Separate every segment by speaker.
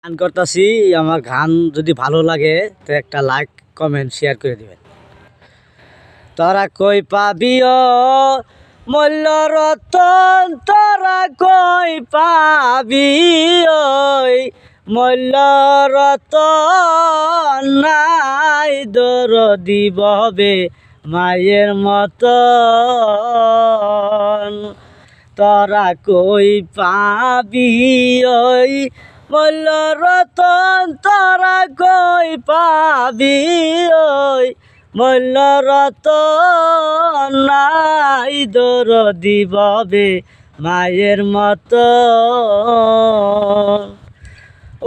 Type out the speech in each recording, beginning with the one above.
Speaker 1: গান করতেছি। আমার গান যদি ভালো লাগে তো একটা লাইক কমেন্ট শেয়ার করে দিবেন। তোরা কই পাবিও মূল্য রতন, তোরা কই পাবি ওই মূল্য রতন, নাই দরদি ববে মায়ের মতন। তোরা কই পাবি ওই মূল্য রতন, তোরা কই পাবি ওই মূল্য রতন, নাই দরদি ববে মায়ের মতন।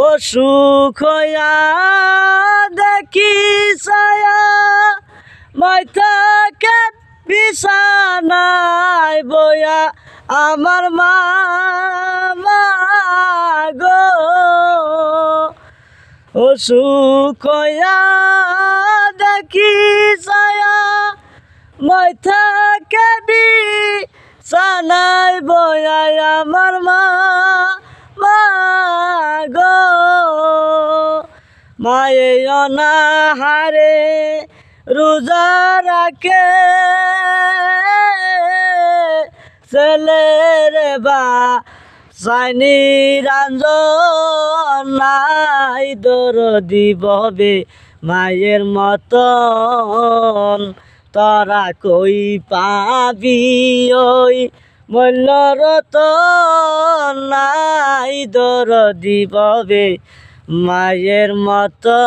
Speaker 1: অসুখ হইয়া দেখি ছায়া মাইথাকে বিছানায় বয়া আমার মা গো। অসুখ হইয়া দেখি ছায়া মাইথাকে বিছানায় বয়া আমার মা গো। মায়ে অনাহারে রোজা রাখে, ছেলের বা সাইনি রাঞ্জন, নাই দরদি ববে মায়ের মতন। তোরা কই পাবি ওই মূল্য রতন, নাই দরদি ববে মায়ের মতন।